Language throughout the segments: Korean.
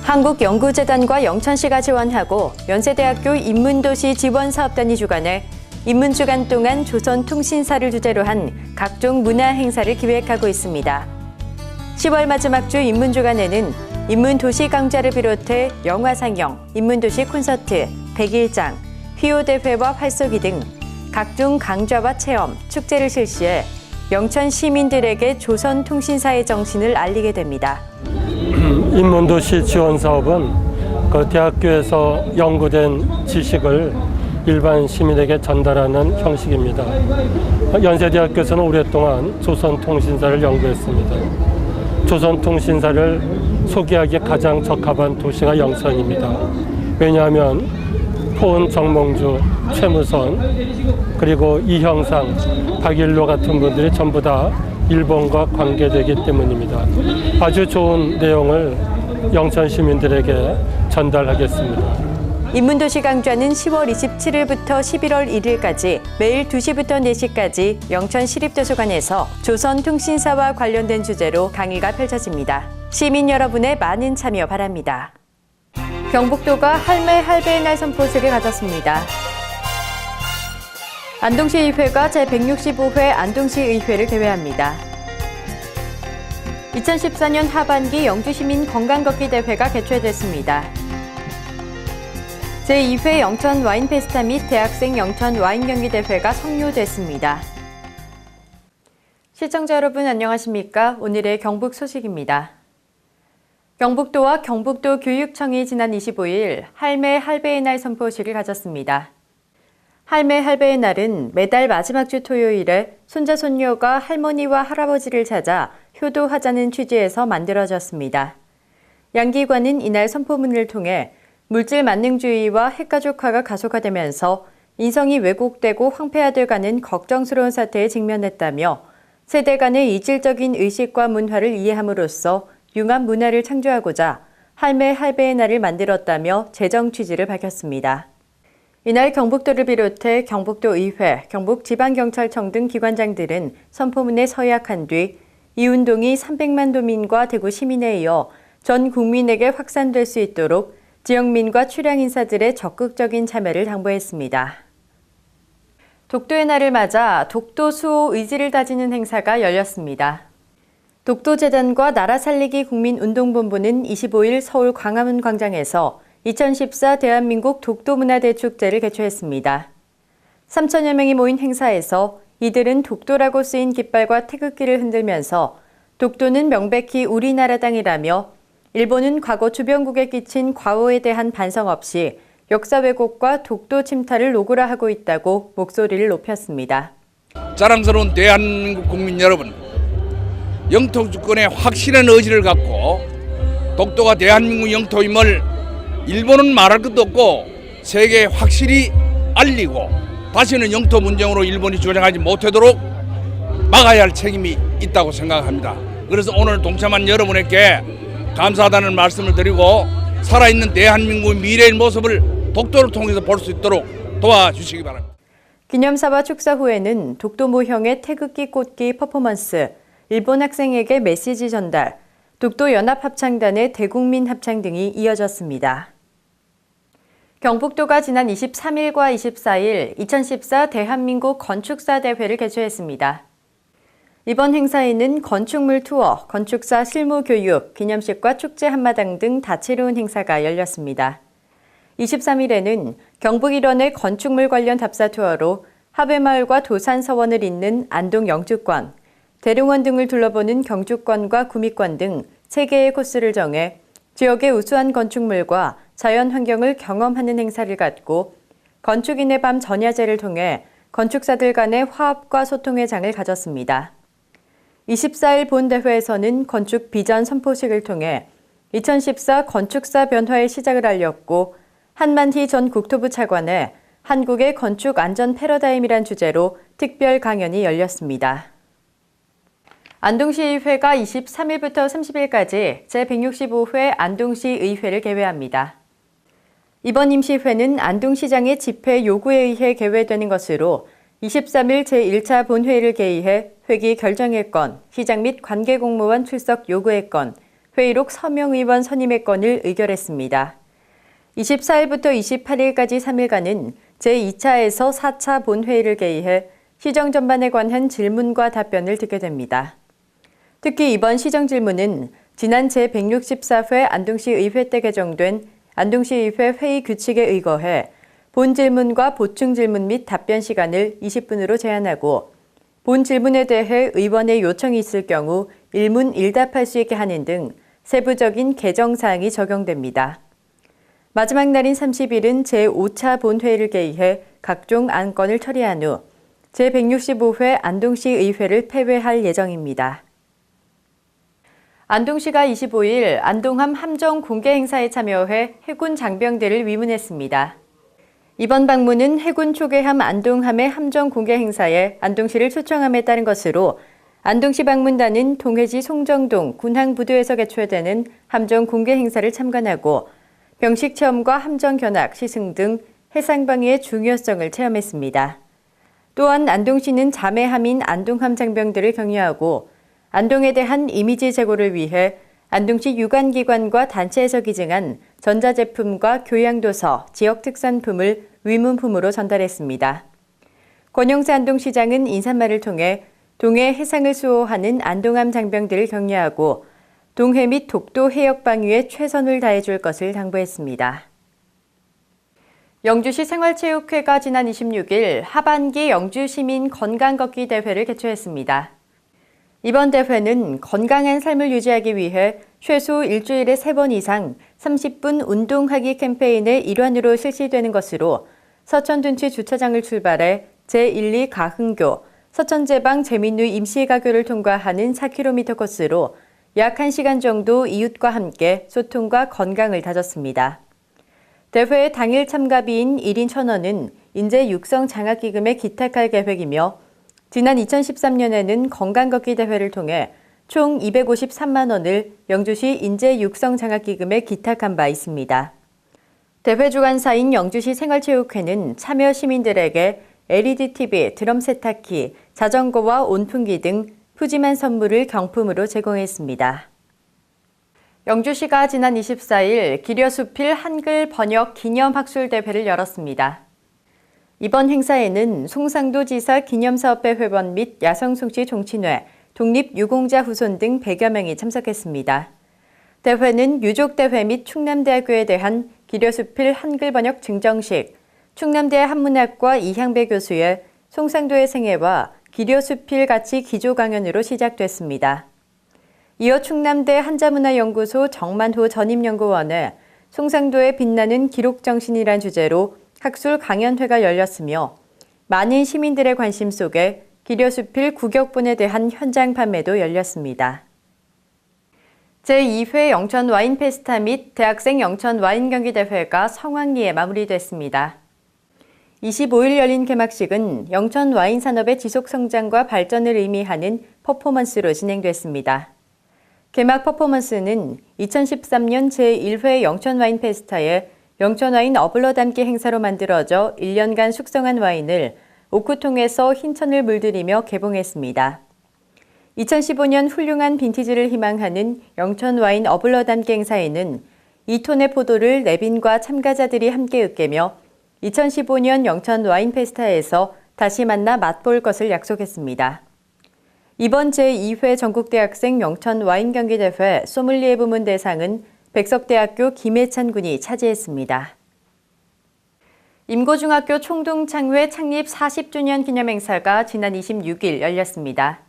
한국연구재단과 영천시가 지원하고 연세대학교 인문도시 지원사업단이 주관해 인문주간 동안 조선통신사를 주제로 한 각종 문화행사를 기획하고 있습니다. 10월 마지막 주 인문주간에는 인문도시 강좌를 비롯해 영화상영, 인문도시 콘서트, 백일장, 휘호대회와 활쏘기 등 각종 강좌와 체험, 축제를 실시해 영천 시민들에게 조선통신사의 정신을 알리게 됩니다. 인문도시 지원사업은 대학교에서 연구된 지식을 일반 시민에게 전달하는 형식입니다. 연세대학교에서는 오랫동안 조선통신사를 연구했습니다. 조선통신사를 소개하기에 가장 적합한 도시가 영천입니다. 왜냐하면 포은 정몽주, 최무선, 그리고 이형상, 박일로 같은 분들이 전부 다 일본과 관계되기 때문입니다. 아주 좋은 내용을 영천 시민들에게 전달하겠습니다. 인문도시 강좌는 10월 27일부터 11월 1일까지 매일 2시부터 4시까지 영천시립도서관에서 조선통신사와 관련된 주제로 강의가 펼쳐집니다. 시민 여러분의 많은 참여 바랍니다. 경북도가 할매 할배의 날 선포식을 가졌습니다. 안동시의회가 제165회 안동시의회를 개회합니다. 2014년 하반기 영주시민 건강걷기 대회가 개최됐습니다. 제2회 영천 와인 페스타 및 대학생 영천 와인 경기 대회가 성료됐습니다. 시청자 여러분 안녕하십니까? 오늘의 경북 소식입니다. 경북도와 경북도 교육청이 지난 25일 할매 할배의 날 선포식을 가졌습니다. 할매 할배의 날은 매달 마지막 주 토요일에 손자 손녀가 할머니와 할아버지를 찾아 효도하자는 취지에서 만들어졌습니다. 양기관은 이날 선포문을 통해 물질 만능주의와 핵가족화가 가속화되면서 인성이 왜곡되고 황폐화돼가는 걱정스러운 사태에 직면했다며 세대 간의 이질적인 의식과 문화를 이해함으로써 융합 문화를 창조하고자 할매 할배의 날을 만들었다며 재정 취지를 밝혔습니다. 이날 경북도를 비롯해 경북도의회, 경북지방경찰청 등 기관장들은 선포문에 서약한 뒤 이 운동이 300만 도민과 대구 시민에 이어 전 국민에게 확산될 수 있도록 지역민과 출향 인사들의 적극적인 참여를 당부했습니다. 독도의 날을 맞아 독도 수호 의지를 다지는 행사가 열렸습니다. 독도재단과 나라 살리기 국민운동본부는 25일 서울 광화문 광장에서 2014 대한민국 독도문화대축제를 개최했습니다. 3천여 명이 모인 행사에서 이들은 독도라고 쓰인 깃발과 태극기를 흔들면서 독도는 명백히 우리나라 땅이라며 일본은 과거 주변국에 끼친 과오에 대한 반성 없이 역사 왜곡과 독도 침탈을 오그라하고 있다고 목소리를 높였습니다. 자랑스러운 대한민국 국민 여러분, 영토 주권에 확실한 의지를 갖고 독도가 대한민국 영토임을 일본은 말할 것도 없고 세계에 확실히 알리고 다시는 영토 문정으로 일본이 주장하지 못하도록 막아야 할 책임이 있다고 생각합니다. 그래서 오늘 동참한 여러분에게 감사하다는 말씀을 드리고 살아있는 대한민국의 미래의 모습을 독도를 통해서 볼 수 있도록 도와주시기 바랍니다. 기념사와 축사 후에는 독도 모형의 태극기 꽂기 퍼포먼스, 일본 학생에게 메시지 전달, 독도 연합합창단의 대국민 합창 등이 이어졌습니다. 경북도가 지난 23일과 24일 2014 대한민국 건축사 대회를 개최했습니다. 이번 행사에는 건축물 투어, 건축사 실무 교육, 기념식과 축제 한마당 등 다채로운 행사가 열렸습니다. 23일에는 경북 일원의 건축물 관련 답사 투어로 하회마을과 도산서원을 잇는 안동 영주권, 대릉원 등을 둘러보는 경주권과 구미권 등 3개의 코스를 정해 지역의 우수한 건축물과 자연 환경을 경험하는 행사를 갖고 건축인의 밤 전야제를 통해 건축사들 간의 화합과 소통의 장을 가졌습니다. 24일 본대회에서는 건축 비전 선포식을 통해 2014 건축사 변화의 시작을 알렸고 한만희 전 국토부 차관의 한국의 건축 안전 패러다임이란 주제로 특별 강연이 열렸습니다. 안동시의회가 23일부터 30일까지 제165회 안동시의회를 개회합니다. 이번 임시회는 안동시장의 집회 요구에 의해 개회되는 것으로 23일 제1차 본회의를 개의해 회기 결정의 건, 시장 및 관계공무원 출석 요구의 건, 회의록 서명 의원 선임의 건을 의결했습니다. 24일부터 28일까지 3일간은 제2차에서 4차 본회의를 개의해 시정 전반에 관한 질문과 답변을 듣게 됩니다. 특히 이번 시정 질문은 지난 제164회 안동시 의회 때 개정된 안동시 의회 회의 규칙에 의거해 본 질문과 보충 질문 및 답변 시간을 20분으로 제한하고 본 질문에 대해 의원의 요청이 있을 경우 일문 일답할 수 있게 하는 등 세부적인 개정 사항이 적용됩니다. 마지막 날인 30일은 제5차 본회의를 개의해 각종 안건을 처리한 후 제165회 안동시 의회를 폐회할 예정입니다. 안동시가 25일 안동함 함정 공개 행사에 참여해 해군 장병들을 위문했습니다. 이번 방문은 해군 초계함 안동함의 함정 공개 행사에 안동시를 초청함에 따른 것으로 안동시 방문단은 동해지 송정동 군항부두에서 개최되는 함정 공개 행사를 참관하고 병식 체험과 함정 견학, 시승 등 해상방위의 중요성을 체험했습니다. 또한 안동시는 자매함인 안동함 장병들을 격려하고 안동에 대한 이미지 제고를 위해 안동시 유관기관과 단체에서 기증한 전자제품과 교양도서, 지역 특산품을 위문품으로 전달했습니다. 권영세 안동시장은 인사말을 통해 동해 해상을 수호하는 안동함 장병들을 격려하고 동해 및 독도 해역 방위에 최선을 다해줄 것을 당부했습니다. 영주시 생활체육회가 지난 26일 하반기 영주시민 건강걷기 대회를 개최했습니다. 이번 대회는 건강한 삶을 유지하기 위해 최소 일주일에 3번 이상 30분 운동하기 캠페인의 일환으로 실시되는 것으로 서천둔치 주차장을 출발해 제1, 2 가흥교, 서천제방 재민루 임시가교를 통과하는 4km 코스로 약 1시간 정도 이웃과 함께 소통과 건강을 다졌습니다. 대회 당일 참가비인 1인 1,000원은 인재 육성 장학기금에 기탁할 계획이며 지난 2013년에는 건강걷기 대회를 통해 총 253만 원을 영주시 인재 육성 장학기금에 기탁한 바 있습니다. 대회 주관사인 영주시 생활체육회는 참여 시민들에게 LED TV, 드럼 세탁기, 자전거와 온풍기 등 푸짐한 선물을 경품으로 제공했습니다. 영주시가 지난 24일 기려수필 한글 번역 기념학술대회를 열었습니다. 이번 행사에는 송상도지사 기념사업회 회원 및 야성송씨 종친회, 독립유공자 후손 등 100여 명이 참석했습니다. 대회는 유족대회 및 충남대학교에 대한 기려수필 한글 번역 증정식, 충남대 한문학과 이향배 교수의 송상도의 생애와 기려수필 가치 기조 강연으로 시작됐습니다. 이어 충남대 한자문화연구소 정만호 전임연구원의 송상도의 빛나는 기록정신이란 주제로 학술 강연회가 열렸으며 많은 시민들의 관심 속에 기려수필 구격본에 대한 현장 판매도 열렸습니다. 제2회 영천 와인 페스타 및 대학생 영천 와인 경기 대회가 성황리에 마무리됐습니다. 25일 열린 개막식은 영천 와인 산업의 지속 성장과 발전을 의미하는 퍼포먼스로 진행됐습니다. 개막 퍼포먼스는 2013년 제1회 영천 와인 페스타에 영천 와인 어블러 담기 행사로 만들어져 1년간 숙성한 와인을 오크통에서 흰천을 물들이며 개봉했습니다. 2015년 훌륭한 빈티지를 희망하는 영천 와인 어블러 담기 행사에는 2톤의 포도를 내빈과 참가자들이 함께 으깨며 2015년 영천 와인 페스타에서 다시 만나 맛볼 것을 약속했습니다. 이번 제2회 전국대학생 영천 와인 경기 대회 소믈리에 부문 대상은 백석대학교 김혜찬 군이 차지했습니다. 임고중학교 총동창회 창립 40주년 기념행사가 지난 26일 열렸습니다.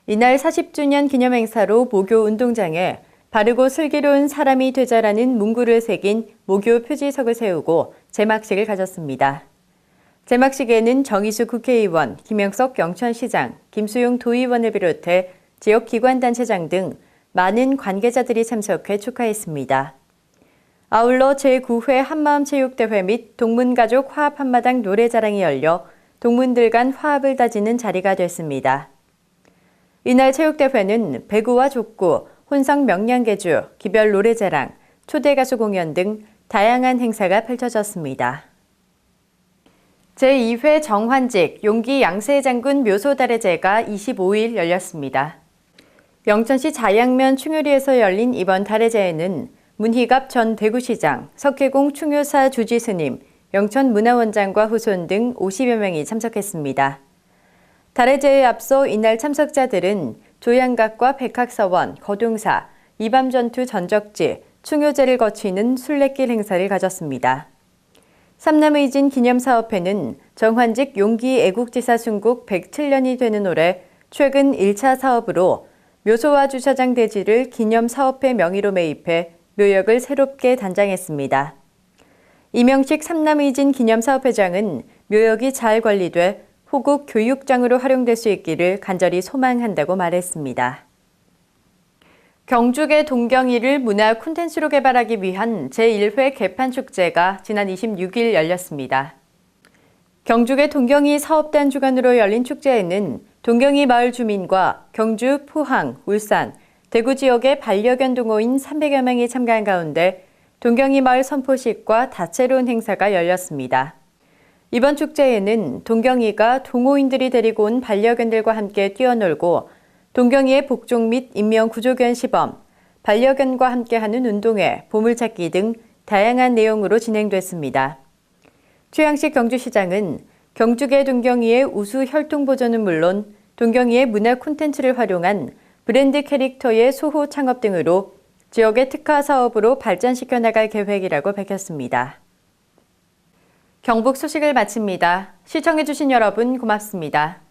이날 40주년 기념행사로 모교 운동장에 바르고 슬기로운 사람이 되자라는 문구를 새긴 모교 표지석을 세우고 제막식을 가졌습니다. 제막식에는 정의수 국회의원, 김영석 영천시장, 김수용 도의원을 비롯해 지역기관단체장 등 많은 관계자들이 참석해 축하했습니다. 아울러 제9회 한마음체육대회 및 동문가족 화합 한마당 노래자랑이 열려 동문들 간 화합을 다지는 자리가 됐습니다. 이날 체육대회는 배구와 족구, 혼성 명량개주, 기별 노래자랑, 초대가수 공연 등 다양한 행사가 펼쳐졌습니다. 제2회 정환직 용기 양세장군 묘소달의제가 25일 열렸습니다. 영천시 자양면 충유리에서 열린 이번 달의제에는 문희갑 전 대구시장, 석회공 충유사 주지스님, 영천문화원장과 후손 등 50여 명이 참석했습니다. 달의제에 앞서 이날 참석자들은 조양각과 백학서원, 거둥사, 이밤전투 전적지, 충효제를 거치는 순례길 행사를 가졌습니다. 삼남의진 기념사업회는 정환직 용기 애국지사 순국 107년이 되는 올해 최근 1차 사업으로 묘소와 주차장 대지를 기념사업회 명의로 매입해 묘역을 새롭게 단장했습니다. 이명식 삼남의진 기념사업회장은 묘역이 잘 관리돼 호국 교육장으로 활용될 수 있기를 간절히 소망한다고 말했습니다. 경주의 동경이를 문화 콘텐츠로 개발하기 위한 제1회 개판축제가 지난 26일 열렸습니다. 경주의 동경이 사업단 주관으로 열린 축제에는 동경이 마을 주민과 경주, 포항, 울산, 대구 지역의 반려견 동호인 300여 명이 참가한 가운데 동경이 마을 선포식과 다채로운 행사가 열렸습니다. 이번 축제에는 동경이가 동호인들이 데리고 온 반려견들과 함께 뛰어놀고 동경이의 복종 및 인명 구조견 시범, 반려견과 함께하는 운동회, 보물찾기 등 다양한 내용으로 진행됐습니다. 최양식 경주시장은 경주계 동경이의 우수 혈통 보존은 물론 동경이의 문화 콘텐츠를 활용한 브랜드 캐릭터의 소호 창업 등으로 지역의 특화 사업으로 발전시켜 나갈 계획이라고 밝혔습니다. 경북 소식을 마칩니다. 시청해주신 여러분 고맙습니다.